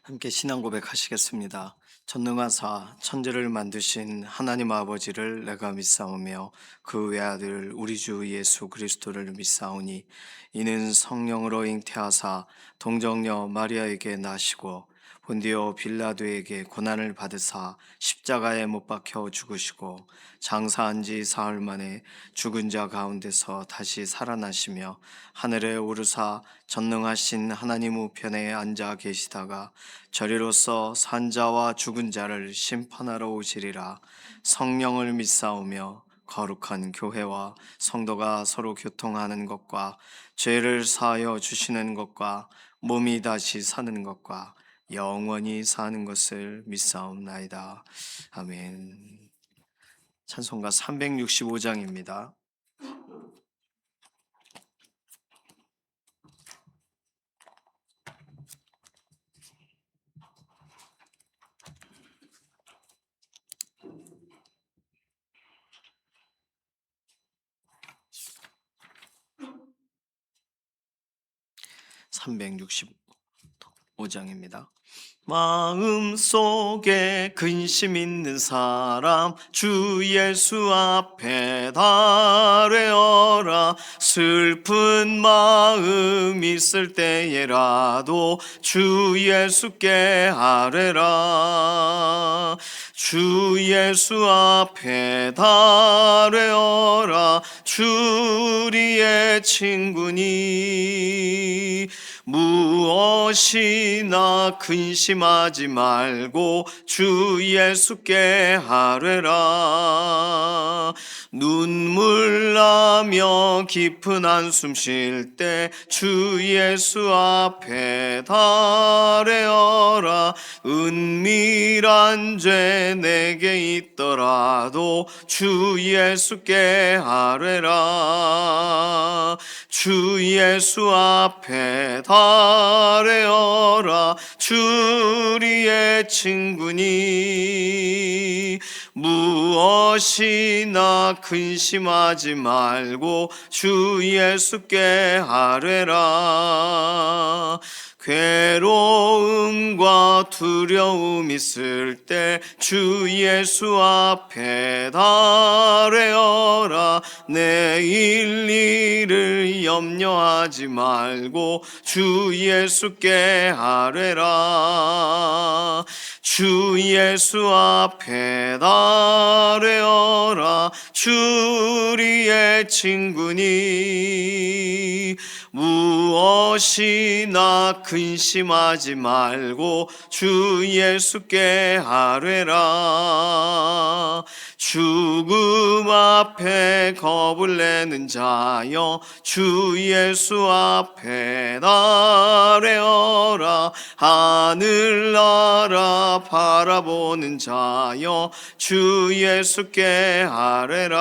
함께 신앙 고백하시겠습니다. 전능하사 천지를 만드신 하나님 아버지를 내가 믿사오며 그 외아들 우리 주 예수 그리스도를 믿사오니 이는 성령으로 잉태하사 동정녀 마리아에게 나시고 본디오 빌라도에게 고난을 받으사 십자가에 못 박혀 죽으시고 장사한 지 사흘 만에 죽은 자 가운데서 다시 살아나시며 하늘에 오르사 전능하신 하나님 우편에 앉아 계시다가 저리로서 산자와 죽은 자를 심판하러 오시리라. 성령을 믿사오며 거룩한 교회와 성도가 서로 교통하는 것과 죄를 사하여 주시는 것과 몸이 다시 사는 것과 영원히 사는 것을 믿사옵나이다. 아멘. 찬송가 365장입니다. 365장입니다. 마음속에 근심 있는 사람 주 예수 앞에 달래어라. 슬픈 마음 있을 때에라도 주 예수께 아뢰라. 주 예수 앞에 달래어라. 주 우리의 친구니 무엇이나 근심하지 말고 주 예수께 아뢰라. 눈물 나며 깊은 한숨 쉴 때 주 예수 앞에 달래어라. 은밀한 죄 내게 있더라도 주 예수께 아뢰라. 주 예수 앞에 달래어라. 주 우리의 친구니 무엇이나 근심하지 말고 주 예수께 아뢰라. 괴로움과 두려움 있을 때 주 예수 앞에 달래어라. 내일 일을 염려하지 말고 주 예수께 아뢰라. 주 예수 앞에 달래어라. 주 우리의 친구니 무엇이나 근심하지 말고 주 예수께 아뢰라. 죽음 앞에 겁을 내는 자여 주 예수 앞에 달래어라. 하늘나라 바라보는 자여 주 예수께 아뢰라.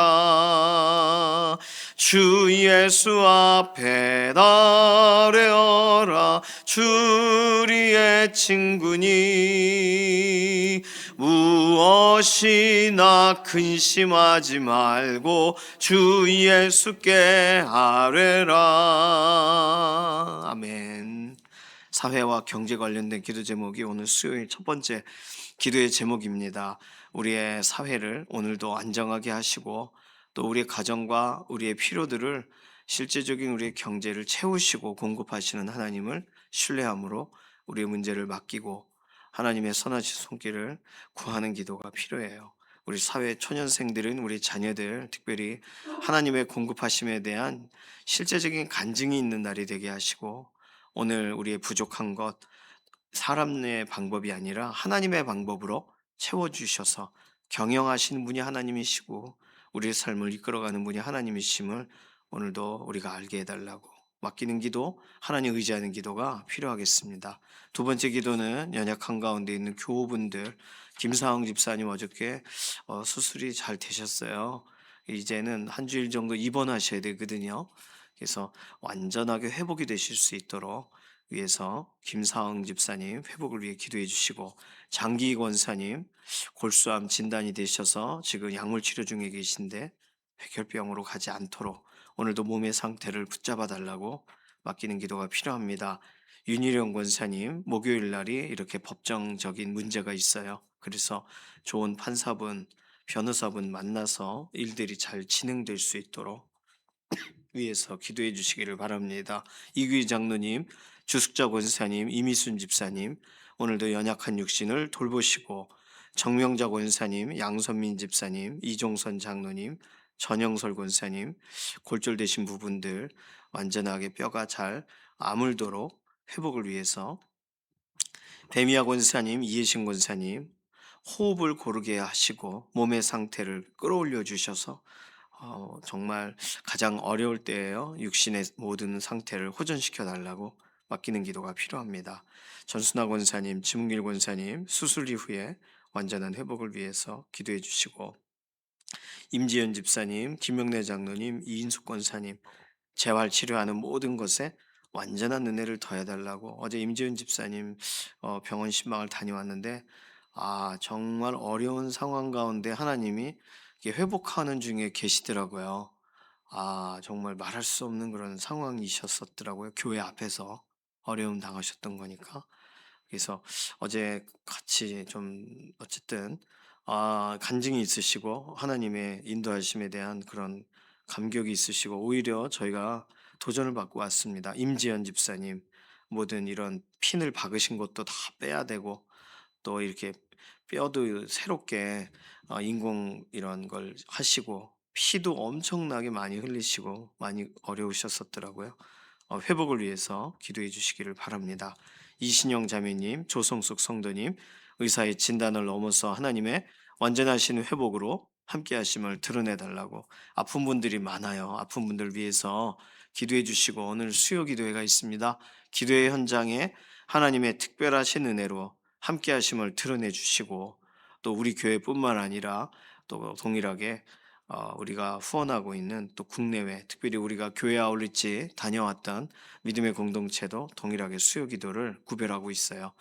주 예수 앞에 달래어라. 주 우리의 친구니 무엇이나 근심하지 말고 주 예수께 아뢰라. 아멘. 사회와 경제 관련된 기도 제목이 오늘 수요일 첫 번째 기도의 제목입니다. 우리의 사회를 오늘도 안정하게 하시고 또 우리의 가정과 우리의 필요들을 실제적인 우리의 경제를 채우시고 공급하시는 하나님을 신뢰함으로 우리의 문제를 맡기고 하나님의 선하신 손길을 구하는 기도가 필요해요. 우리 사회 초년생들은 우리 자녀들 특별히 하나님의 공급하심에 대한 실제적인 간증이 있는 날이 되게 하시고 오늘 우리의 부족한 것 사람의 방법이 아니라 하나님의 방법으로 채워주셔서 경영하시는 분이 하나님이시고 우리의 삶을 이끌어가는 분이 하나님이심을 오늘도 우리가 알게 해달라고 맡기는 기도, 하나님 의지하는 기도가 필요하겠습니다. 두 번째 기도는 연약 한가운데 있는 교우분들, 김사흥 집사님 어저께 수술이 잘 되셨어요. 이제는 한 주일 정도 입원하셔야 되거든요. 그래서 완전하게 회복이 되실 수 있도록 위해서 김사흥 집사님 회복을 위해 기도해 주시고, 장기 권사님 골수암 진단이 되셔서 지금 약물 치료 중에 계신데 백혈병으로 가지 않도록 오늘도 몸의 상태를 붙잡아 달라고 맡기는 기도가 필요합니다. 윤희령 권사님 목요일 날이 이렇게 법정적인 문제가 있어요. 그래서 좋은 판사분, 변호사분 만나서 일들이 잘 진행될 수 있도록 위해서 기도해 주시기를 바랍니다. 이규희 장로님, 주숙자 권사님, 이미순 집사님, 오늘도 연약한 육신을 돌보시고 정명자 권사님, 양선민 집사님, 이종선 장로님, 전영설 권사님, 골절되신 부분들 완전하게 뼈가 잘 아물도록 회복을 위해서 배미아 권사님, 이혜신 권사님, 호흡을 고르게 하시고 몸의 상태를 끌어올려 주셔서 정말 가장 어려울 때에요. 육신의 모든 상태를 호전시켜 달라고 맡기는 기도가 필요합니다. 전순아 권사님, 지문길 권사님 수술 이후에 완전한 회복을 위해서 기도해 주시고 임지연 집사님, 김명래 장로님, 이인숙 권사님 재활 치료하는 모든 것에 완전한 은혜를 더해 달라고 어제 임지은 집사님 병원 신방을 다녀왔는데 정말 어려운 상황 가운데 하나님이 이렇게 회복하는 중에 계시더라고요. 정말 말할 수 없는 그런 상황이셨었더라고요. 교회 앞에서 어려움 당하셨던 거니까. 그래서 어제 같이 좀 어쨌든 간증이 있으시고 하나님의 인도하심에 대한 그런 감격이 있으시고 오히려 저희가 도전을 받고 왔습니다. 임지연 집사님 모든 이런 핀을 박으신 것도 다 빼야 되고 또 이렇게 뼈도 새롭게 인공 이런 걸 하시고 피도 엄청나게 많이 흘리시고 많이 어려우셨었더라고요. 회복을 위해서 기도해 주시기를 바랍니다. 이신영 자매님, 조성숙 성도님, 의사의 진단을 넘어서 하나님의 완전하신 회복으로 함께 하심을 드러내 달라고 아픈 분들이 많아요. 아픈 분들 위해서 기도해 주시고 오늘 수요 기도회가 있습니다. 기도의 현장에 하나님의 특별하신 은혜로 함께 하심을 드러내 주시고 또 우리 교회뿐만 아니라 또 동일하게 우리가 후원하고 있는 또 국내외 특별히 우리가 교회 아울릿지 다녀왔던 믿음의 공동체도 동일하게 수요 기도를 구별하고 있어요.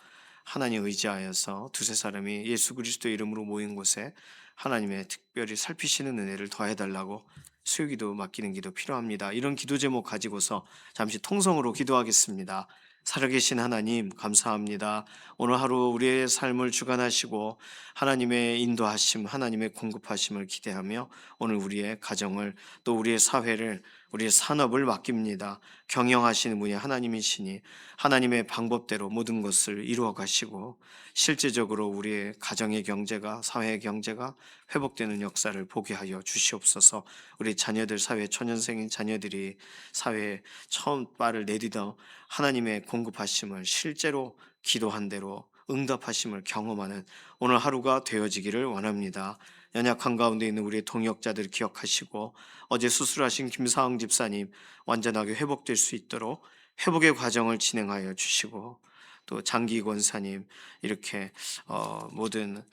하나님 의지하여서 두세 사람이 예수 그리스도 이름으로 모인 곳에 하나님의 특별히 살피시는 은혜를 더해달라고 수요 기도 맡기는 기도 필요합니다. 이런 기도 제목 가지고서 잠시 통성으로 기도하겠습니다. 살아계신 하나님 감사합니다. 오늘 하루 우리의 삶을 주관하시고 하나님의 인도하심, 하나님의 공급하심을 기대하며 오늘 우리의 가정을 또 우리의 사회를 우리의 산업을 맡깁니다. 경영하시는 분이 하나님이시니 하나님의 방법대로 모든 것을 이루어 가시고 실제적으로 우리의 가정의 경제가 사회의 경제가 회복되는 역사를 보게 하여 주시옵소서. 우리 자녀들 사회 초년생인 자녀들이 사회에 처음 발을 내디뎌 하나님의 공급하심을 실제로 기도한 대로 응답하심을 경험하는 오늘 하루가 되어지기를 원합니다. 연약한 가운데 있는 우리의 동역자들 기억하시고 어제 수술하신 김사흥 집사님 완전하게 회복될 수 있도록 회복의 과정을 진행하여 주시고 또 장기 권사님 이렇게 모든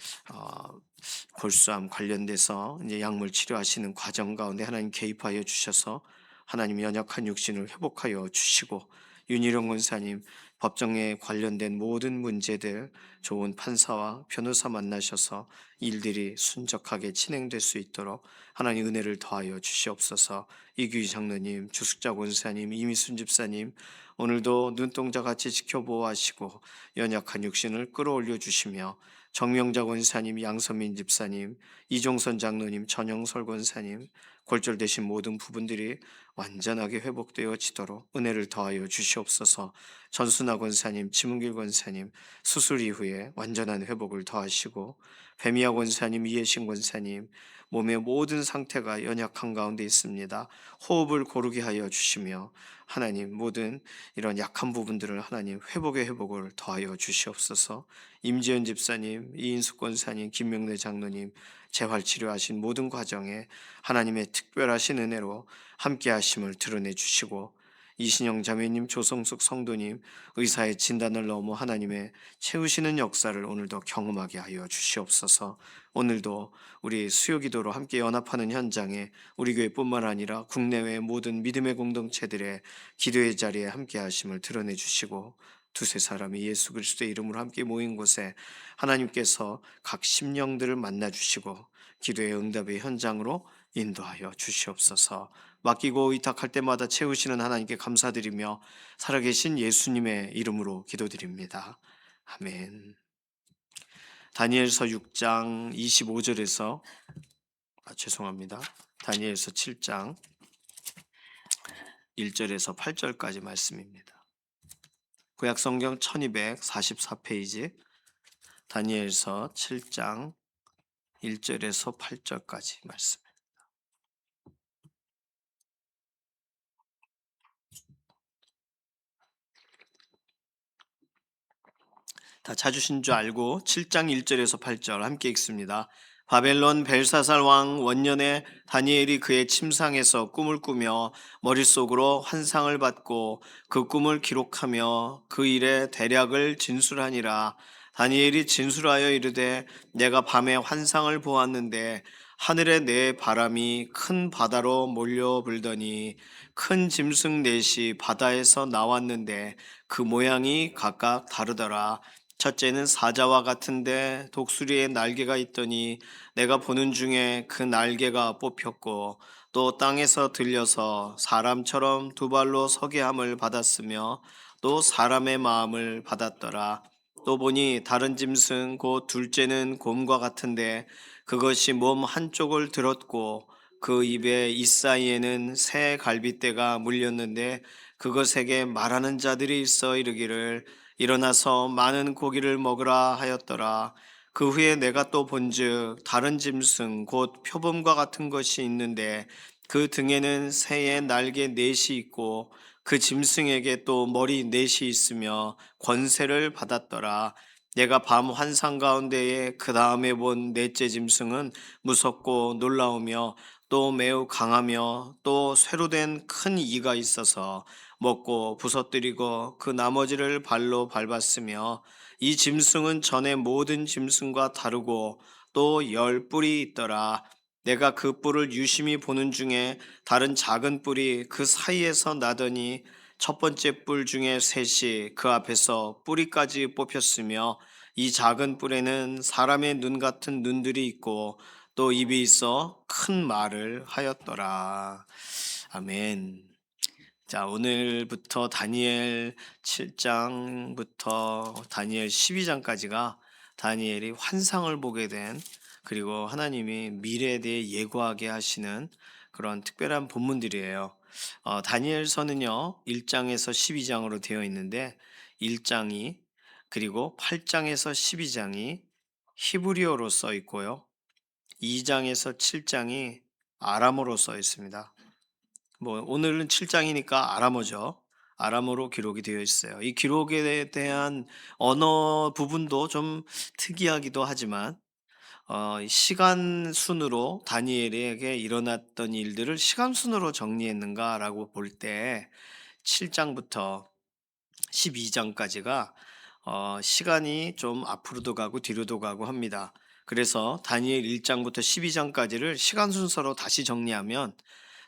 골수암 관련돼서 이제 약물 치료하시는 과정 가운데 하나님 개입하여 주셔서 하나님 연약한 육신을 회복하여 주시고 윤희령 권사님 법정에 관련된 모든 문제들 좋은 판사와 변호사 만나셔서 일들이 순적하게 진행될 수 있도록 하나님 은혜를 더하여 주시옵소서. 이규희 장로님, 주숙자 권사님, 이미순 집사님 오늘도 눈동자같이 지켜보아하시고 연약한 육신을 끌어올려 주시며 정명자 권사님, 양선민 집사님, 이종선 장로님, 전영설 권사님 골절되신 모든 부분들이 완전하게 회복되어지도록 은혜를 더하여 주시옵소서. 전순아 권사님, 지문길 권사님 수술 이후에 완전한 회복을 더하시고 배미아 권사님, 이혜신 권사님 몸의 모든 상태가 연약한 가운데 있습니다. 호흡을 고르게 하여 주시며 하나님 모든 이런 약한 부분들을 하나님 회복의 회복을 더하여 주시옵소서. 임지연 집사님, 이인숙 권사님, 김명래 장로님 재활 치료하신 모든 과정에 하나님의 특별하신 은혜로 함께 하심을 드러내 주시고 이신영 자매님, 조성숙 성도님 의사의 진단을 넘어 하나님의 채우시는 역사를 오늘도 경험하게 하여 주시옵소서. 오늘도 우리 수요기도로 함께 연합하는 현장에 우리 교회뿐만 아니라 국내외 모든 믿음의 공동체들의 기도의 자리에 함께 하심을 드러내 주시고 두세 사람이 예수 그리스도의 이름으로 함께 모인 곳에 하나님께서 각 심령들을 만나 주시고 기도의 응답의 현장으로 인도하여 주시옵소서. 맡기고 의탁할 때마다 채우시는 하나님께 감사드리며 살아계신 예수님의 이름으로 기도드립니다. 아멘. 다니엘서 6장 25절에서 죄송합니다. 다니엘서 7장 1절에서 8절까지 말씀입니다. 구약성경 1244페이지 다니엘서 7장 1절에서 8절까지 말씀. 다 찾으신 줄 알고 7장 1절에서 8절 함께 읽습니다. 바벨론 벨사살 왕 원년에 다니엘이 그의 침상에서 꿈을 꾸며 머릿속으로 환상을 받고 그 꿈을 기록하며 그 일의 대략을 진술하니라. 다니엘이 진술하여 이르되 내가 밤에 환상을 보았는데 하늘에 내 바람이 큰 바다로 몰려 불더니 큰 짐승 넷이 바다에서 나왔는데 그 모양이 각각 다르더라. 첫째는 사자와 같은데 독수리의 날개가 있더니 내가 보는 중에 그 날개가 뽑혔고 또 땅에서 들려서 사람처럼 두 발로 서게 함을 받았으며 또 사람의 마음을 받았더라. 또 보니 다른 짐승 곧 둘째는 곰과 같은데 그것이 몸 한쪽을 들었고 그 입에 이 사이에는 새 갈빗대가 물렸는데 그것에게 말하는 자들이 있어 이르기를 일어나서 많은 고기를 먹으라 하였더라. 그 후에 내가 또 본즉 다른 짐승 곧 표범과 같은 것이 있는데 그 등에는 새의 날개 넷이 있고 그 짐승에게 또 머리 넷이 있으며 권세를 받았더라. 내가 밤 환상 가운데에 그 다음에 본 넷째 짐승은 무섭고 놀라우며 또 매우 강하며 또 쇠로 된 큰 이가 있어서 먹고 부서뜨리고 그 나머지를 발로 밟았으며 이 짐승은 전에 모든 짐승과 다르고 또 10뿔이 있더라. 내가 그 뿔을 유심히 보는 중에 다른 작은 뿔이 그 사이에서 나더니 첫 번째 뿔 중에 셋이 그 앞에서 뿌리까지 뽑혔으며 이 작은 뿔에는 사람의 눈 같은 눈들이 있고 또 입이 있어 큰 말을 하였더라. 아멘. 자, 오늘부터 다니엘 7장부터 다니엘 12장까지가 다니엘이 환상을 보게 된, 그리고 하나님이 미래에 대해 예고하게 하시는 그런 특별한 본문들이에요. 다니엘서는요 1장에서 12장으로 되어 있는데 1장이 그리고 8장에서 12장이 히브리어로 써 있고요 2장에서 7장이 아람어로 써 있습니다. 뭐 오늘은 7장이니까 아람어죠. 아람어로 기록이 되어 있어요. 이 기록에 대한 언어 부분도 좀 특이하기도 하지만 시간 순으로 다니엘에게 일어났던 일들을 시간 순으로 정리했는가라고 볼 때 7장부터 12장까지가 시간이 좀 앞으로도 가고 뒤로도 가고 합니다. 그래서 다니엘 1장부터 12장까지를 시간 순서로 다시 정리하면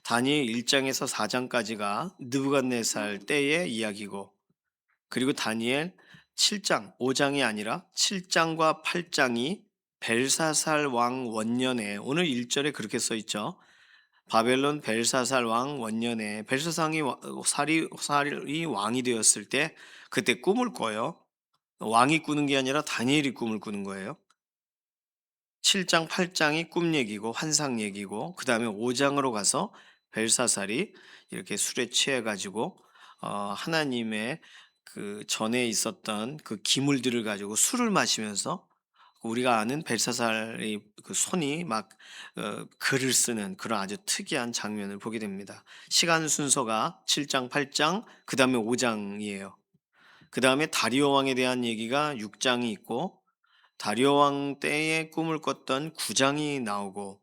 다니엘 1장에서 4장까지가 느부갓네살 때의 이야기고 그리고 다니엘 7장, 5장이 아니라 7장과 8장이 벨사살 왕 원년에 오늘 1절에 그렇게 써 있죠. 바벨론 벨사살 왕 원년에 살이 왕이 되었을 때 그때 꿈을 꿔요. 왕이 꾸는 게 아니라 다니엘이 꿈을 꾸는 거예요. 7장, 8장이 꿈 얘기고 환상 얘기고 그다음에 5장으로 가서 벨사살이 이렇게 술에 취해 가지고 하나님의 그 전에 있었던 그 기물들을 가지고 술을 마시면서 우리가 아는 벨사살의 그 손이 막 글을 쓰는 그런 아주 특이한 장면을 보게 됩니다. 시간 순서가 7장, 8장, 그다음에 5장이에요. 그다음에 다리오 왕에 대한 얘기가 6장이 있고 다리오 왕 때에 꿈을 꿨던 9장이 나오고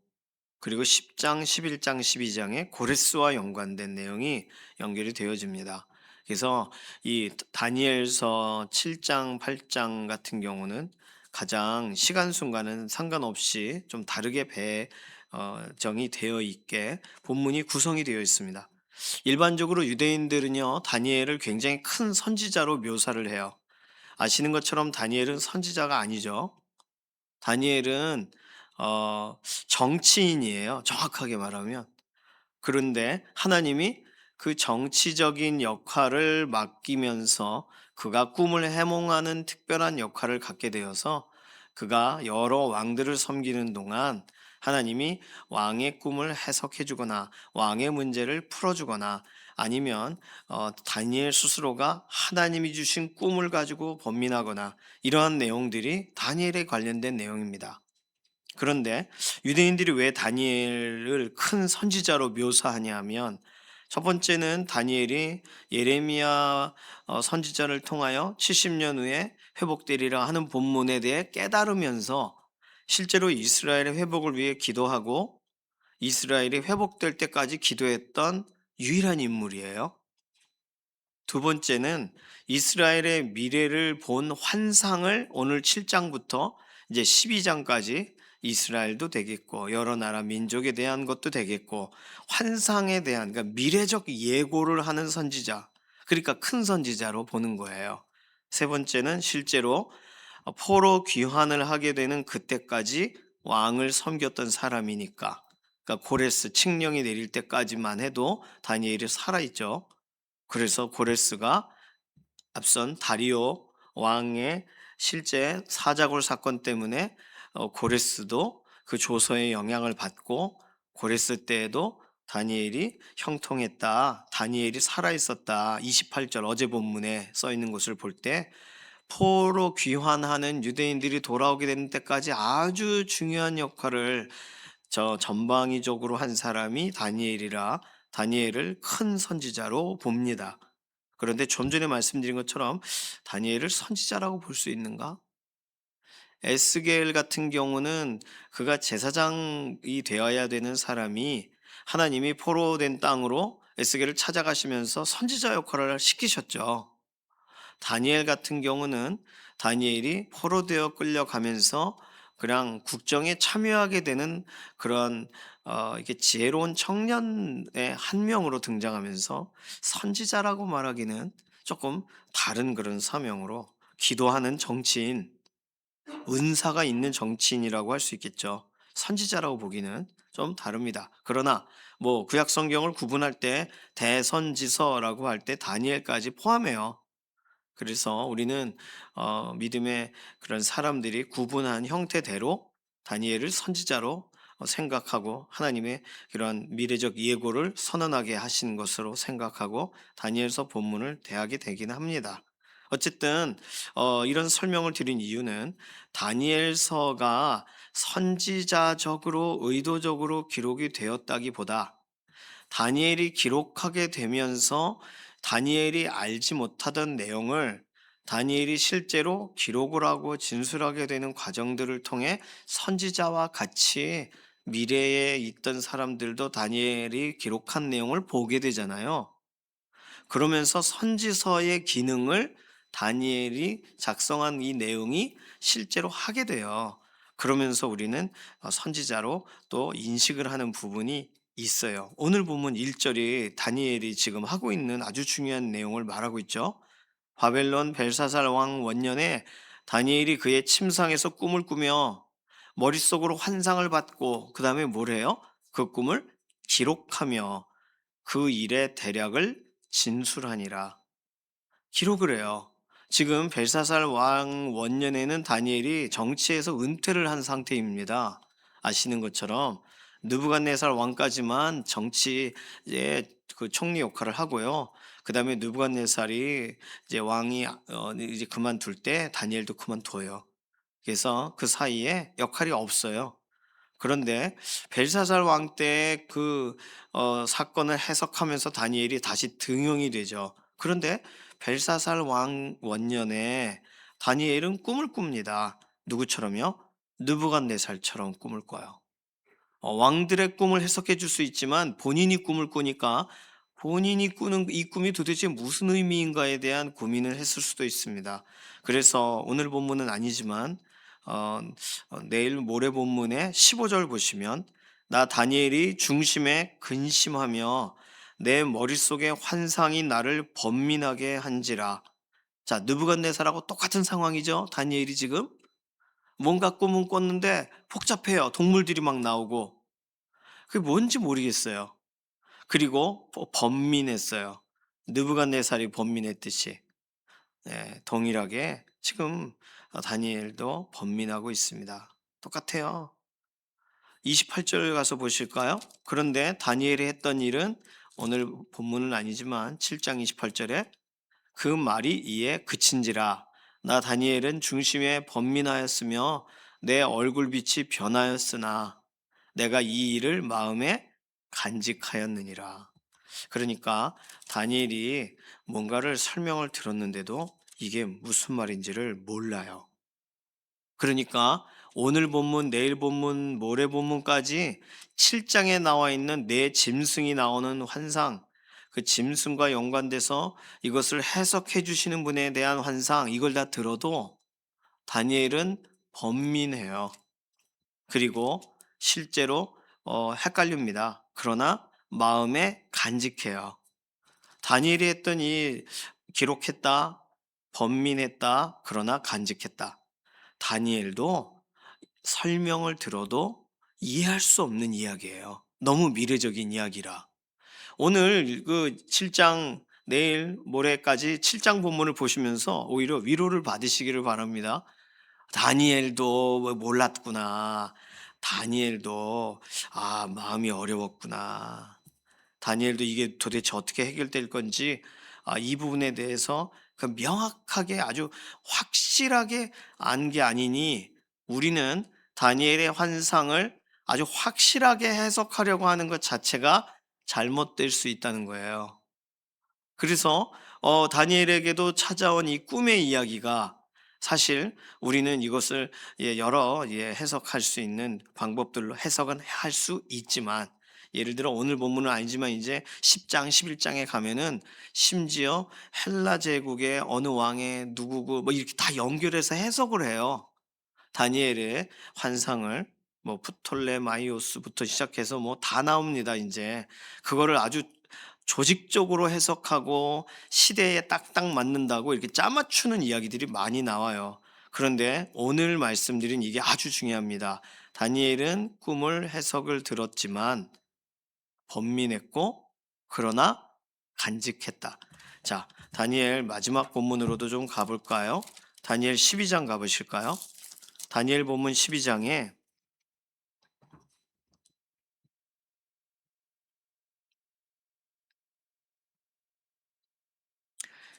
그리고 10장, 11장, 12장에 고레스와 연관된 내용이 연결이 되어집니다. 그래서 이 다니엘서 7장, 8장 같은 경우는 가장 시간 순간은 상관없이 좀 다르게 배정이 되어 있게 본문이 구성이 되어 있습니다. 일반적으로 유대인들은요 다니엘을 굉장히 큰 선지자로 묘사를 해요. 아시는 것처럼 다니엘은 선지자가 아니죠. 다니엘은 어, 정치인이에요. 정확하게 말하면 그런데 하나님이 그 정치적인 역할을 맡기면서 그가 꿈을 해몽하는 특별한 역할을 갖게 되어서 그가 여러 왕들을 섬기는 동안 하나님이 왕의 꿈을 해석해 주거나 왕의 문제를 풀어 주거나 아니면 다니엘 스스로가 하나님이 주신 꿈을 가지고 번민하거나 이러한 내용들이 다니엘에 관련된 내용입니다. 그런데 유대인들이 왜 다니엘을 큰 선지자로 묘사하냐 하면 첫 번째는 다니엘이 예레미야 선지자를 통하여 70년 후에 회복되리라 하는 본문에 대해 깨달으면서 실제로 이스라엘의 회복을 위해 기도하고 이스라엘이 회복될 때까지 기도했던 유일한 인물이에요. 두 번째는 이스라엘의 미래를 본 환상을 오늘 7장부터 이제 12장까지 이스라엘도 되겠고 여러 나라 민족에 대한 것도 되겠고 환상에 대한 그러니까 미래적 예고를 하는 선지자 그러니까 큰 선지자로 보는 거예요. 세 번째는 실제로 포로 귀환을 하게 되는 그때까지 왕을 섬겼던 사람이니까 그러니까 고레스 칙령이 내릴 때까지만 해도 다니엘이 살아있죠. 그래서 고레스가 앞선 다리오 왕의 실제 사자굴 사건 때문에 고레스도 그 조서의 영향을 받고 고레스 때에도 다니엘이 형통했다. 다니엘이 살아 있었다. 28절 어제 본문에 써 있는 것을 볼 때 포로 귀환하는 유대인들이 돌아오게 되는 때까지 아주 중요한 역할을 저 전방위적으로 한 사람이 다니엘이라 다니엘을 큰 선지자로 봅니다. 그런데 좀 전에 말씀드린 것처럼 다니엘을 선지자라고 볼 수 있는가? 에스겔 같은 경우는 그가 제사장이 되어야 되는 사람이 하나님이 포로된 땅으로 에스겔을 찾아가시면서 선지자 역할을 시키셨죠. 다니엘 같은 경우는 다니엘이 포로되어 끌려가면서 그냥 국정에 참여하게 되는 그런 이게 지혜로운 청년의 한 명으로 등장하면서 선지자라고 말하기는 조금 다른 그런 사명으로 기도하는 정치인, 은사가 있는 정치인이라고 할 수 있겠죠. 선지자라고 보기는 좀 다릅니다. 그러나 뭐 구약 성경을 구분할 때 대선지서라고 할 때 다니엘까지 포함해요. 그래서 우리는 믿음의 그런 사람들이 구분한 형태대로 다니엘을 선지자로 생각하고 하나님의 그런 미래적 예고를 선언하게 하신 것으로 생각하고 다니엘서 본문을 대하게 되긴 합니다. 어쨌든 이런 설명을 드린 이유는 다니엘서가 선지자적으로 의도적으로 기록이 되었다기보다 다니엘이 기록하게 되면서 다니엘이 알지 못하던 내용을 다니엘이 실제로 기록을 하고 진술하게 되는 과정들을 통해 선지자와 같이 미래에 있던 사람들도 다니엘이 기록한 내용을 보게 되잖아요. 그러면서 선지서의 기능을 다니엘이 작성한 이 내용이 실제로 하게 돼요. 그러면서 우리는 선지자로 또 인식을 하는 부분이 있어요. 오늘 본문 1절이 다니엘이 지금 하고 있는 아주 중요한 내용을 말하고 있죠. 바벨론 벨사살 왕 원년에 다니엘이 그의 침상에서 꿈을 꾸며 머릿속으로 환상을 받고 그 다음에 뭘 해요? 그 꿈을 기록하며 그 일의 대략을 진술하니라. 기록을 해요. 지금 벨사살 왕 원년에는 다니엘이 정치에서 은퇴를 한 상태입니다. 아시는 것처럼 느부갓네살 왕까지만 정치의 그 총리 역할을 하고요. 그다음에 느부갓네살이 이제 왕이 이제 그만둘 때 다니엘도 그만둬요. 그래서 그 사이에 역할이 없어요. 그런데 벨사살 왕 때 그 사건을 해석하면서 다니엘이 다시 등용이 되죠. 그런데 벨사살 왕 원년에 다니엘은 꿈을 꿉니다. 누구처럼요? 느부갓네살처럼 꿈을 꿔요. 왕들의 꿈을 해석해 줄 수 있지만 본인이 꿈을 꾸니까 본인이 꾸는 이 꿈이 도대체 무슨 의미인가에 대한 고민을 했을 수도 있습니다. 그래서 오늘 본문은 아니지만 어, 내일 모레 본문의 15절 보시면 나 다니엘이 중심에 근심하며 내 머릿속에 환상이 나를 번민하게 한지라. 자, 느부갓네살하고 똑같은 상황이죠. 다니엘이 지금 뭔가 꿈은 꿨는데 복잡해요. 동물들이 막 나오고 그게 뭔지 모르겠어요. 그리고 번민했어요. 느부갓네살이 번민했듯이. 네, 동일하게 지금 다니엘도 번민하고 있습니다. 똑같아요. 28절 가서 보실까요? 그런데 다니엘이 했던 일은 오늘 본문은 아니지만 7장 28절에 그 말이 이에 그친지라 나 다니엘은 중심에 번민하였으며 내 얼굴빛이 변하였으나 내가 이 일을 마음에 간직하였느니라. 그러니까 다니엘이 뭔가를 설명을 들었는데도 이게 무슨 말인지를 몰라요. 그러니까 오늘 본문, 내일 본문, 모레 본문까지 7장에 나와 있는 네 짐승이 나오는 환상, 그 짐승과 연관돼서 이것을 해석해 주시는 분에 대한 환상, 이걸 다 들어도 다니엘은 번민해요. 그리고 실제로 헷갈립니다. 그러나 마음에 간직해요. 다니엘이 했던 이 기록했다, 번민했다, 그러나 간직했다. 다니엘도 설명을 들어도 이해할 수 없는 이야기예요. 너무 미래적인 이야기라. 오늘 그 7장 내일 모레까지 7장 본문을 보시면서 오히려 위로를 받으시기를 바랍니다. 다니엘도 몰랐구나. 다니엘도 마음이 어려웠구나. 다니엘도 이게 도대체 어떻게 해결될 건지 이 부분에 대해서 그 명확하게 아주 확실하게 안 게 아니니 우리는 다니엘의 환상을 아주 확실하게 해석하려고 하는 것 자체가 잘못될 수 있다는 거예요. 그래서 다니엘에게도 찾아온 이 꿈의 이야기가 사실 우리는 이것을 여러 해석할 수 있는 방법들로 해석은 할 수 있지만 예를 들어 오늘 본문은 아니지만 이제 10장, 11장에 가면은 심지어 헬라 제국의 어느 왕의 누구고 뭐 이렇게 다 연결해서 해석을 해요. 다니엘의 환상을 뭐 프톨레마이오스부터 시작해서 뭐 다 나옵니다. 이제 그거를 아주 조직적으로 해석하고 시대에 딱딱 맞는다고 이렇게 짜맞추는 이야기들이 많이 나와요. 그런데 오늘 말씀드린 이게 아주 중요합니다. 다니엘은 꿈을 해석을 들었지만 번민했고 그러나 간직했다. 자, 다니엘 마지막 본문으로도 좀 가볼까요? 다니엘 12장 가보실까요? 다니엘 본문 12장에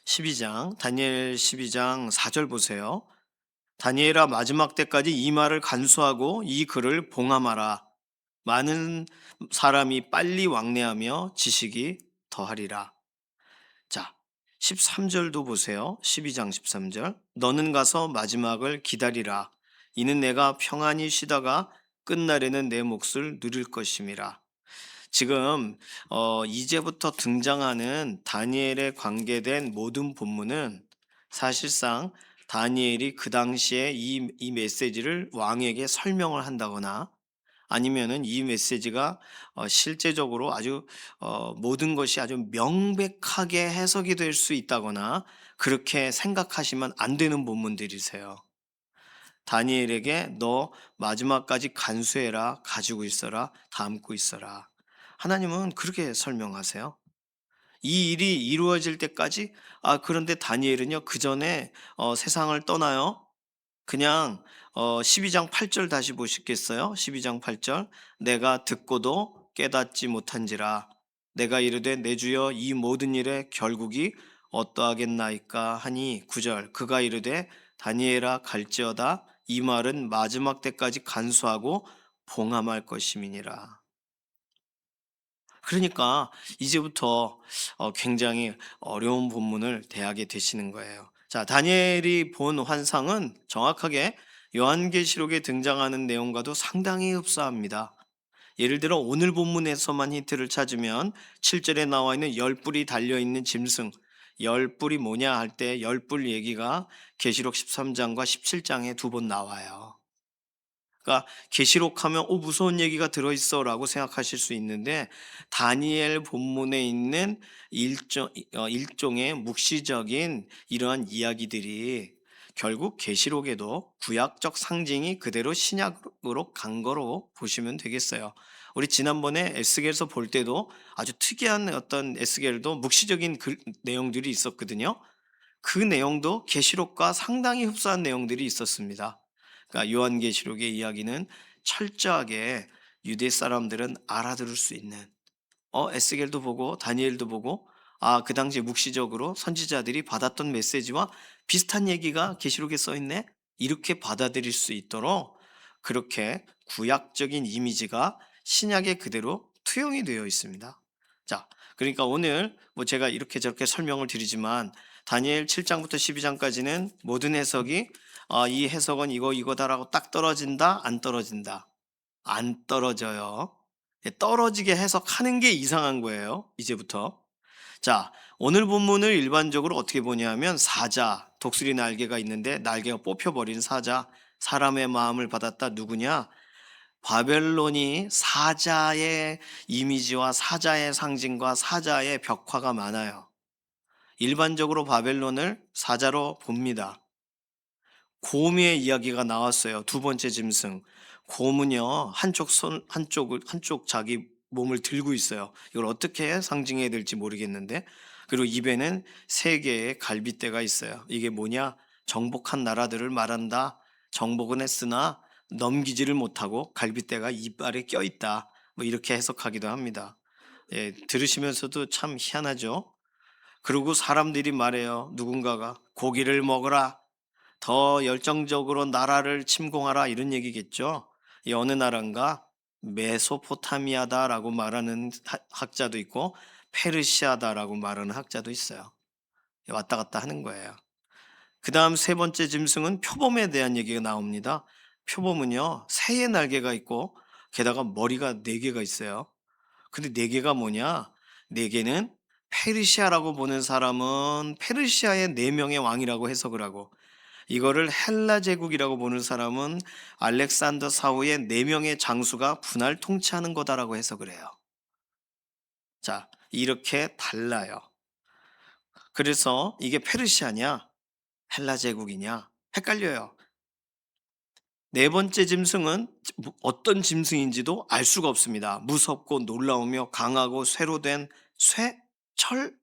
12장 다니엘 12장 4절 보세요. 다니엘아 마지막 때까지 이 말을 간수하고 이 글을 봉함하라. 많은 사람이 빨리 왕래하며 지식이 더하리라. 자, 13절도 보세요. 12장 13절. 너는 가서 마지막을 기다리라. 이는 내가 평안히 쉬다가 끝날에는 내 몫을 누릴 것임이라. 지금 이제부터 등장하는 다니엘에 관계된 모든 본문은 사실상 다니엘이 그 당시에 이 메시지를 왕에게 설명을 한다거나 아니면은 이 메시지가 실제적으로 아주 모든 것이 아주 명백하게 해석이 될 수 있다거나 그렇게 생각하시면 안 되는 본문들이세요. 다니엘에게 너 마지막까지 간수해라, 가지고 있어라, 담고 있어라. 하나님은 그렇게 설명하세요. 이 일이 이루어질 때까지 그런데 다니엘은요 그 전에 세상을 떠나요. 그냥 12장 8절 다시 보시겠어요? 12장 8절 내가 듣고도 깨닫지 못한지라 내가 이르되 내 주여 이 모든 일의 결국이 어떠하겠나이까 하니 9절 그가 이르되 다니엘아 갈지어다 이 말은 마지막 때까지 간수하고 봉함할 것임이니라. 그러니까 이제부터 굉장히 어려운 본문을 대하게 되시는 거예요. 자, 다니엘이 본 환상은 정확하게 요한계시록에 등장하는 내용과도 상당히 흡사합니다. 예를 들어 오늘 본문에서만 힌트를 찾으면 7절에 나와 있는 열 뿔이 달려 있는 짐승, 열 뿔이 뭐냐 할 때 열 뿔 얘기가 계시록 13장과 17장에 두 번 나와요. 그러니까 계시록하면 무서운 얘기가 들어있어라고 생각하실 수 있는데 다니엘 본문에 있는 일종의 묵시적인 이러한 이야기들이 결국 계시록에도 구약적 상징이 그대로 신약으로 간 거로 보시면 되겠어요. 우리 지난번에 에스겔서 볼 때도 아주 특이한 어떤 에스겔도 묵시적인 내용들이 있었거든요. 그 내용도 계시록과 상당히 흡사한 내용들이 있었습니다. 그러니까 요한계시록의 이야기는 철저하게 유대 사람들은 알아들을 수 있는, 에스겔도 보고 다니엘도 보고, 그 당시 묵시적으로 선지자들이 받았던 메시지와 비슷한 얘기가 계시록에 써 있네, 이렇게 받아들일 수 있도록 그렇게 구약적인 이미지가 신약에 그대로 투영이 되어 있습니다. 자, 그러니까 오늘 뭐 제가 이렇게 저렇게 설명을 드리지만 다니엘 7장부터 12장까지는 모든 해석이 이 해석은 이거다라고 딱 떨어진다, 안 떨어진다? 안 떨어져요. 떨어지게 해석하는 게 이상한 거예요, 이제부터. 자, 오늘 본문을 일반적으로 어떻게 보냐면 사자, 독수리 날개가 있는데 날개가 뽑혀버린 사자, 사람의 마음을 받았다. 누구냐? 바벨론이 사자의 이미지와 사자의 상징과 사자의 벽화가 많아요. 일반적으로 바벨론을 사자로 봅니다. 곰의 이야기가 나왔어요. 두 번째 짐승. 곰은요, 한쪽 자기 몸을 들고 있어요. 이걸 어떻게 상징해야 될지 모르겠는데. 그리고 입에는 세 개의 갈빗대가 있어요. 이게 뭐냐? 정복한 나라들을 말한다. 정복은 했으나 넘기지를 못하고 갈빗대가 이빨에 껴있다. 뭐 이렇게 해석하기도 합니다. 예, 들으시면서도 참 희한하죠? 그리고 사람들이 말해요. 누군가가 고기를 먹어라. 더 열정적으로 나라를 침공하라 이런 얘기겠죠. 이 어느 나라인가 메소포타미아다라고 말하는 학자도 있고 페르시아다라고 말하는 학자도 있어요. 왔다 갔다 하는 거예요. 그 다음 세 번째 짐승은 표범에 대한 얘기가 나옵니다. 표범은요, 새의 날개가 있고 게다가 머리가 네 개가 있어요. 근데 네 개가 뭐냐? 네 개는 페르시아라고 보는 사람은 페르시아의 네 명의 왕이라고 해석을 하고, 이거를 헬라 제국이라고 보는 사람은 알렉산더 사후의 네 명의 장수가 분할 통치하는 거다라고 해석을 해요. 자, 이렇게 달라요. 그래서 이게 페르시아냐, 헬라 제국이냐 헷갈려요. 네 번째 짐승은 어떤 짐승인지도 알 수가 없습니다. 무섭고 놀라우며 강하고 쇠로 된 쇠? 철?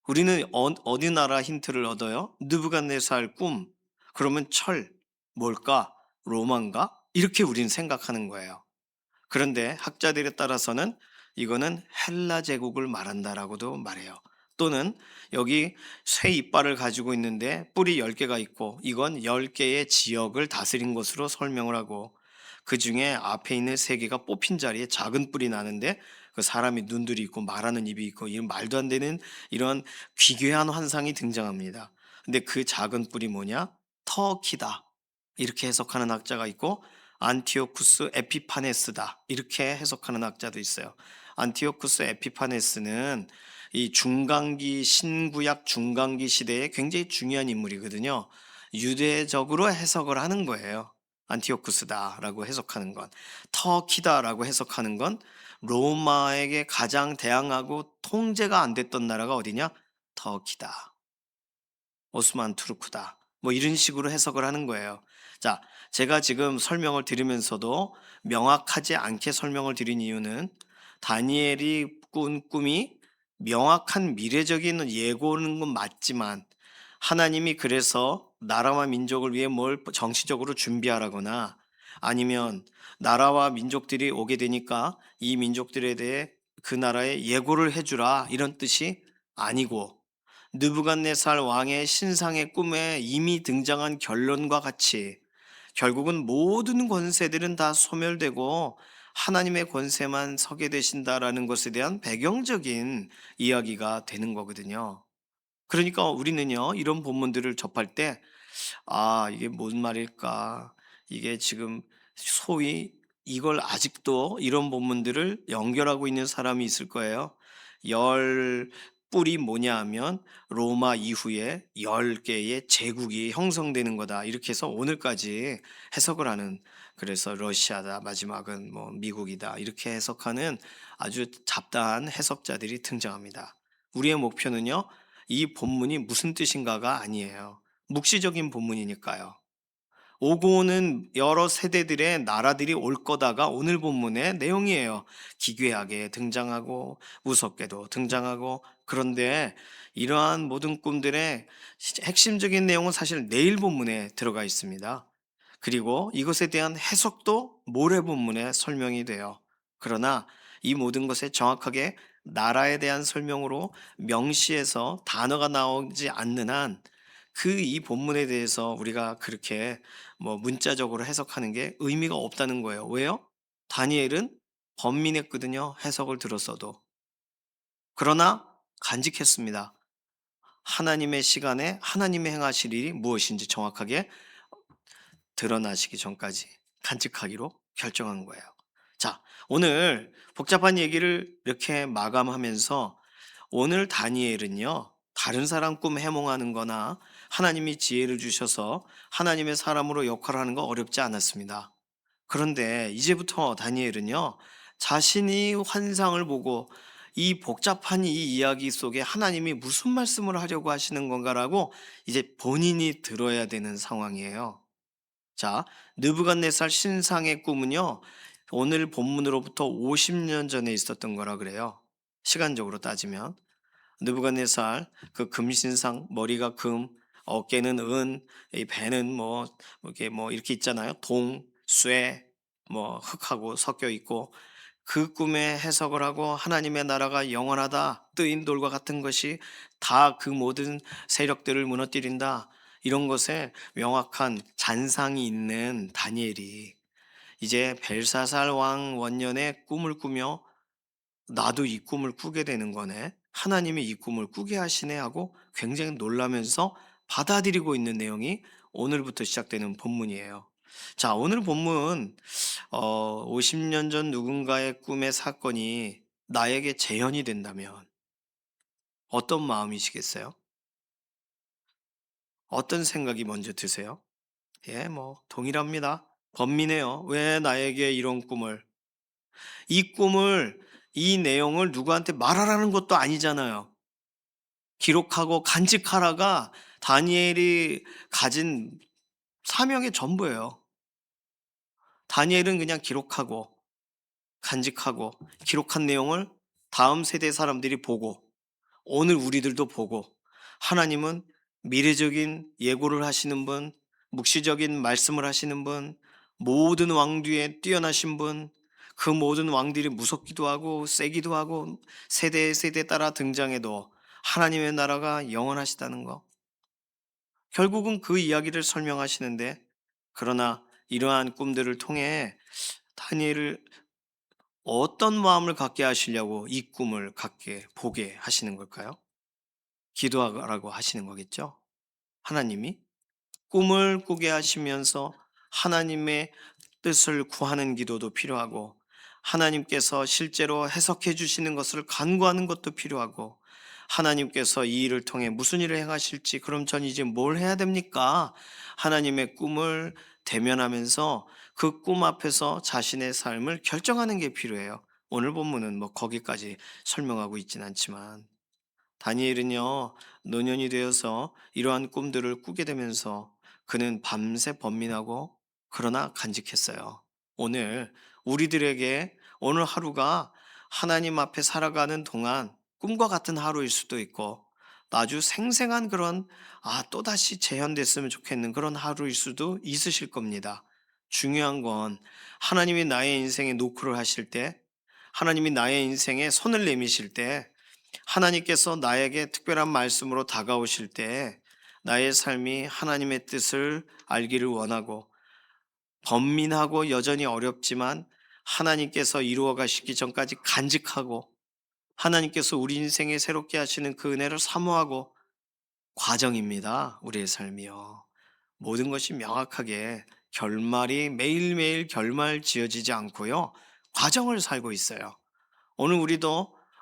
우리는 어디 나라 힌트를 얻어요? 느부갓네살 꿈. 그러면 철. 뭘까? 로마인가? 이렇게 우리는 생각하는 거예요. 그런데 학자들에 따라서는 이거는 헬라 제국을 말한다라고도 말해요. 또는 여기 쇠 이빨을 가지고 있는데 뿔이 10개가 있고 이건 10개의 지역을 다스린 것으로 설명을 하고, 그 중에 앞에 있는 3개가 뽑힌 자리에 작은 뿔이 나는데 그 사람이 눈들이 있고 말하는 입이 있고 이런 말도 안 되는 이런 기괴한 환상이 등장합니다. 근데 그 작은 뿔이 뭐냐? 터키다. 이렇게 해석하는 학자가 있고 안티오쿠스 에피파네스다 이렇게 해석하는 학자도 있어요. 안티오쿠스 에피파네스는 이 중간기 신구약 중간기 시대에 굉장히 중요한 인물이거든요. 유대적으로 해석을 하는 거예요. 안티오쿠스다라고 해석하는 건, 터키다라고 해석하는 건 로마에게 가장 대항하고 통제가 안 됐던 나라가 어디냐? 터키다. 오스만 투르크다. 뭐 이런 식으로 해석을 하는 거예요. 자, 제가 지금 설명을 드리면서도 명확하지 않게 설명을 드린 이유는 다니엘이 꾼 꿈이 명확한 미래적인 예고는 건 맞지만 하나님이 그래서 나라와 민족을 위해 뭘 정치적으로 준비하라거나 아니면 나라와 민족들이 오게 되니까 이 민족들에 대해 그 나라에 예고를 해주라 이런 뜻이 아니고, 느부갓네살 왕의 신상의 꿈에 이미 등장한 결론과 같이 결국은 모든 권세들은 다 소멸되고 하나님의 권세만 서게 되신다라는 것에 대한 배경적인 이야기가 되는 거거든요. 그러니까 우리는요, 이런 본문들을 접할 때, 이게 뭔 말일까? 이게 지금 소위 이걸 아직도 이런 본문들을 연결하고 있는 사람이 있을 거예요. 열 뿔이 뭐냐 하면 로마 이후에 10개의 제국이 형성되는 거다. 이렇게 해서 오늘까지 해석을 하는, 그래서 러시아다, 마지막은 뭐 미국이다. 이렇게 해석하는 아주 잡다한 해석자들이 등장합니다. 우리의 목표는요, 이 본문이 무슨 뜻인가가 아니에요. 묵시적인 본문이니까요. 오고 오는 여러 세대들의 나라들이 올 거다가 오늘 본문의 내용이에요. 기괴하게 등장하고 무섭게도 등장하고, 그런데 이러한 모든 꿈들의 핵심적인 내용은 사실 내일 본문에 들어가 있습니다. 그리고 이것에 대한 해석도 모레 본문에 설명이 돼요. 그러나 이 모든 것에 정확하게 나라에 대한 설명으로 명시해서 단어가 나오지 않는 한 그 이 본문에 대해서 우리가 그렇게 뭐 문자적으로 해석하는 게 의미가 없다는 거예요. 왜요? 다니엘은 번민했거든요, 해석을 들었어도. 그러나 간직했습니다. 하나님의 시간에 하나님의 행하실 일이 무엇인지 정확하게 드러나시기 전까지 간직하기로 결정한 거예요. 자, 오늘 복잡한 얘기를 이렇게 마감하면서, 오늘 다니엘은요, 다른 사람 꿈 해몽하는 거나 하나님이 지혜를 주셔서 하나님의 사람으로 역할을 하는 거 어렵지 않았습니다. 그런데 이제부터 다니엘은요, 자신이 환상을 보고 이 복잡한 이 이야기 속에 하나님이 무슨 말씀을 하려고 하시는 건가라고 이제 본인이 들어야 되는 상황이에요. 자, 느부갓네살 신상의 꿈은요, 오늘 본문으로부터 50년 전에 있었던 거라 그래요. 시간적으로 따지면. 느부갓네살 그 금신상, 머리가 금, 어깨는 은, 이 배는 이렇게 있잖아요. 동, 쇠, 뭐 흙하고 섞여 있고, 그 꿈에 해석을 하고 하나님의 나라가 영원하다, 뜨인 돌과 같은 것이 다 그 모든 세력들을 무너뜨린다, 이런 것에 명확한 잔상이 있는 다니엘이 이제 벨사살 왕 원년에 꿈을 꾸며, 나도 이 꿈을 꾸게 되는 거네, 하나님이 이 꿈을 꾸게 하시네 하고 굉장히 놀라면서 받아들이고 있는 내용이 오늘부터 시작되는 본문이에요. 자, 오늘 본문 50년 전 누군가의 꿈의 사건이 나에게 재현이 된다면 어떤 마음이시겠어요? 어떤 생각이 먼저 드세요? 예, 뭐 동일합니다. 번민해요. 왜 나에게 이런 꿈을? 이 꿈을, 이 내용을 누구한테 말하라는 것도 아니잖아요. 기록하고 간직하라가 다니엘이 가진 사명의 전부예요. 다니엘은 그냥 기록하고 간직하고, 기록한 내용을 다음 세대 사람들이 보고, 오늘 우리들도 보고, 하나님은 미래적인 예고를 하시는 분, 묵시적인 말씀을 하시는 분, 모든 왕 뒤에 뛰어나신 분, 그 모든 왕들이 무섭기도 하고 세기도 하고 세대 세대 따라 등장해도 하나님의 나라가 영원하시다는 거. 결국은 그 이야기를 설명하시는데, 그러나 이러한 꿈들을 통해 다니엘을 어떤 마음을 갖게 하시려고 이 꿈을 갖게 보게 하시는 걸까요? 기도하라고 하시는 거겠죠? 하나님이 꿈을 꾸게 하시면서 하나님의 뜻을 구하는 기도도 필요하고, 하나님께서 실제로 해석해 주시는 것을 간구하는 것도 필요하고, 하나님께서 이 일을 통해 무슨 일을 행하실지, 그럼 전 이제 뭘 해야 됩니까? 하나님의 꿈을 대면하면서 그 꿈 앞에서 자신의 삶을 결정하는 게 필요해요. 오늘 본문은 뭐 거기까지 설명하고 있진 않지만, 다니엘은요, 노년이 되어서 이러한 꿈들을 꾸게 되면서 그는 밤새 번민하고 그러나 간직했어요. 오늘 우리들에게 오늘 하루가 하나님 앞에 살아가는 동안 꿈과 같은 하루일 수도 있고, 아주 생생한 그런, 또다시 재현됐으면 좋겠는 그런 하루일 수도 있으실 겁니다. 중요한 건 하나님이 나의 인생에 노크를 하실 때, 하나님이 나의 인생에 손을 내미실 때, 하나님께서 나에게 특별한 말씀으로 다가오실 때 나의 삶이 하나님의 뜻을 알기를 원하고, 번민하고 여전히 어렵지만 하나님께서 이루어 가시기 전까지 간직하고, 하나님께서 우리 인생에 새롭게 하시는 그 은혜를 사모하고, 과정입니다. 우리의 삶이요. 모든 것이 명확하게 결말이 매일매일 결말 지어지지 않고요, 과정을 살고 있어요. 오늘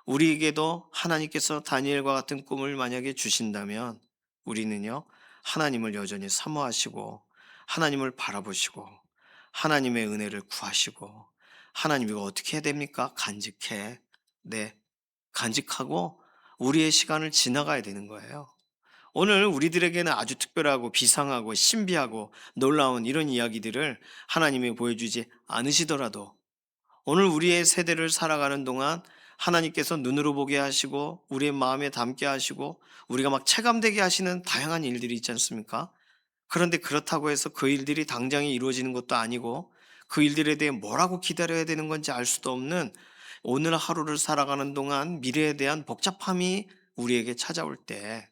우리에게도 하나님께서 다니엘과 같은 꿈을 만약에 주신다면, 우리는요, 하나님을 여전히 사모하시고 하나님을 바라보시고 하나님의 은혜를 구하시고, 하나님 이거 어떻게 해야 됩니까? 간직해. 네, 간직하고 우리의 시간을 지나가야 되는 거예요. 오늘 우리들에게는 아주 특별하고 비상하고 신비하고 놀라운 이런 이야기들을 하나님이 보여주지 않으시더라도 오늘 우리의 세대를 살아가는 동안 하나님께서 눈으로 보게 하시고 우리의 마음에 담게 하시고 우리가 막 체감되게 하시는 다양한 일들이 있지 않습니까? 그런데 그렇다고 해서 그 일들이 당장에 이루어지는 것도 아니고 그 일들에 대해 뭐라고 기다려야 되는 건지 알 수도 없는 오늘 하루를 살아가는 동안 미래에 대한 복잡함이 우리에게 찾아올 때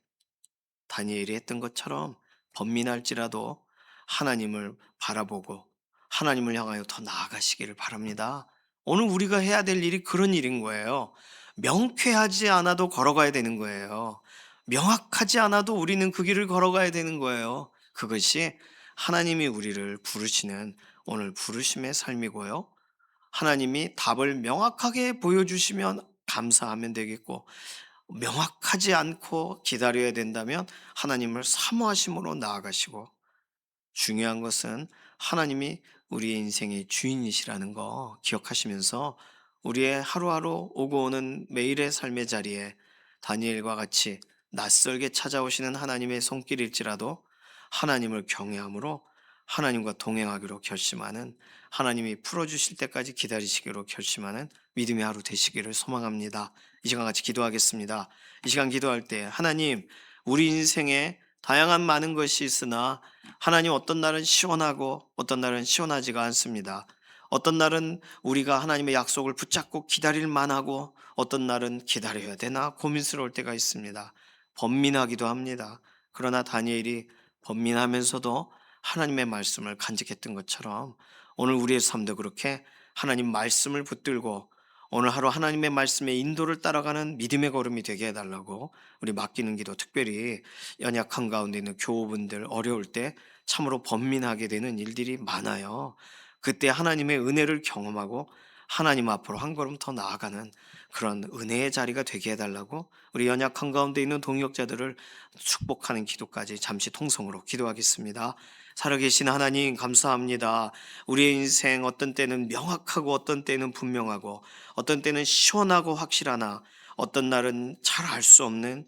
다니엘이 했던 것처럼 번민할지라도 하나님을 바라보고 하나님을 향하여 더 나아가시기를 바랍니다. 오늘 우리가 해야 될 일이 그런 일인 거예요. 명쾌하지 않아도 걸어가야 되는 거예요. 명확하지 않아도 우리는 그 길을 걸어가야 되는 거예요. 그것이 하나님이 우리를 부르시는 오늘 부르심의 삶이고요. 하나님이 답을 명확하게 보여주시면 감사하면 되겠고, 명확하지 않고 기다려야 된다면 하나님을 사모하심으로 나아가시고, 중요한 것은 하나님이 우리의 인생의 주인이시라는 거 기억하시면서 우리의 하루하루 오고 오는 매일의 삶의 자리에 다니엘과 같이 낯설게 찾아오시는 하나님의 손길일지라도 하나님을 경외함으로 하나님과 동행하기로 결심하는, 하나님이 풀어주실 때까지 기다리시기로 결심하는 믿음의 하루 되시기를 소망합니다. 이 시간 같이 기도하겠습니다. 이 시간 기도할 때 하나님, 우리 인생에 다양한 많은 것이 있으나 하나님, 어떤 날은 시원하고 어떤 날은 시원하지가 않습니다. 어떤 날은 우리가 하나님의 약속을 붙잡고 기다릴 만하고 어떤 날은 기다려야 되나 고민스러울 때가 있습니다. 번민하기도 합니다. 그러나 다니엘이 번민하면서도 하나님의 말씀을 간직했던 것처럼 오늘 우리의 삶도 그렇게 하나님 말씀을 붙들고 오늘 하루 하나님의 말씀의 인도를 따라가는 믿음의 걸음이 되게 해달라고 우리 맡기는 기도, 특별히 연약한 가운데 있는 교우분들 어려울 때 참으로 번민하게 되는 일들이 많아요. 그때 하나님의 은혜를 경험하고 하나님 앞으로 한 걸음 더 나아가는 그런 은혜의 자리가 되게 해달라고 우리 연약한 가운데 있는 동역자들을 축복하는 기도까지 잠시 통성으로 기도하겠습니다. 살아계신 하나님, 감사합니다. 우리의 인생 어떤 때는 명확하고 어떤 때는 분명하고 어떤 때는 시원하고 확실하나 어떤 날은 잘 알 수 없는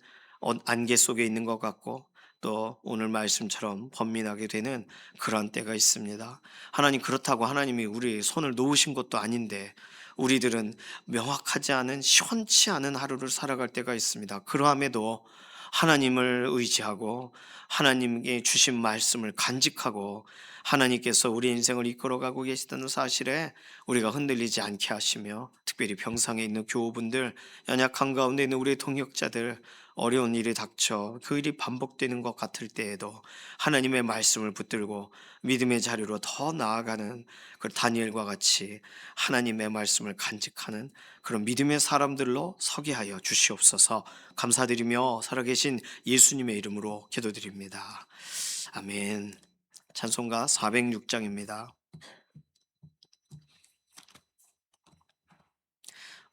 안개 속에 있는 것 같고 또 오늘 말씀처럼 번민하게 되는 그런 때가 있습니다. 하나님, 그렇다고 하나님이 우리 손을 놓으신 것도 아닌데 우리들은 명확하지 않은 시원치 않은 하루를 살아갈 때가 있습니다. 그러함에도 하나님을 의지하고 하나님께 주신 말씀을 간직하고 하나님께서 우리 인생을 이끌어가고 계시다는 사실에 우리가 흔들리지 않게 하시며, 특별히 병상에 있는 교우분들, 연약한 가운데 있는 우리 동역자들, 어려운 일이 닥쳐 그 일이 반복되는 것 같을 때에도 하나님의 말씀을 붙들고 믿음의 자리로 더 나아가는 그 다니엘과 같이 하나님의 말씀을 간직하는 그런 믿음의 사람들로 서게 하여 주시옵소서. 감사드리며 살아계신 예수님의 이름으로 기도드립니다. 아멘. 찬송가 406장입니다.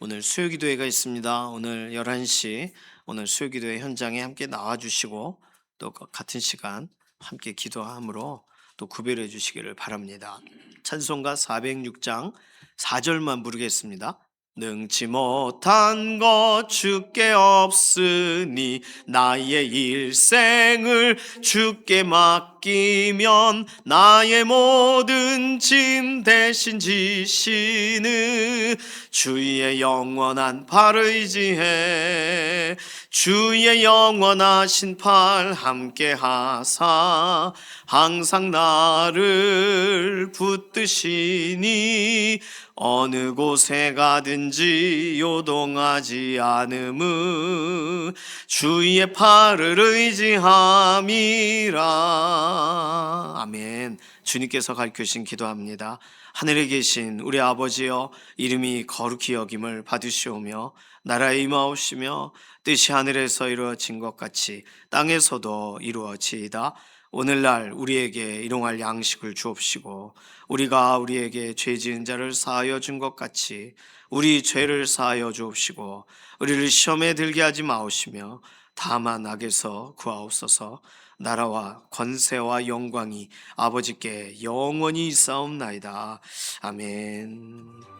오늘 수요기도회가 있습니다. 오늘 11시 오늘 수요기도회 현장에 함께 나와주시고 또 같은 시간 함께 기도함으로 또 구별해 주시기를 바랍니다. 찬송가 406장 4절만 부르겠습니다. 능치 못한 것 주께 없으니 나의 일생을 주께 맡기면 나의 모든 짐 대신 지시는 주의 영원한 팔을 의지해 주의 영원하신 팔 함께 하사 항상 나를 붙드시니 어느 곳에 가든지 요동하지 않음은 주의 팔을 의지함이라. 아멘. 주님께서 가르치신 기도합니다. 하늘에 계신 우리 아버지여, 이름이 거룩히 여김을 받으시오며 나라에 임하옵시며 뜻이 하늘에서 이루어진 것 같이 땅에서도 이루어지이다. 오늘날 우리에게 일용할 양식을 주옵시고 우리가 우리에게 죄 지은 자를 사하여 준 것 같이 우리 죄를 사하여 주옵시고 우리를 시험에 들게 하지 마옵시며 다만 악에서 구하옵소서. 나라와 권세와 영광이 아버지께 영원히 있사옵나이다. 아멘.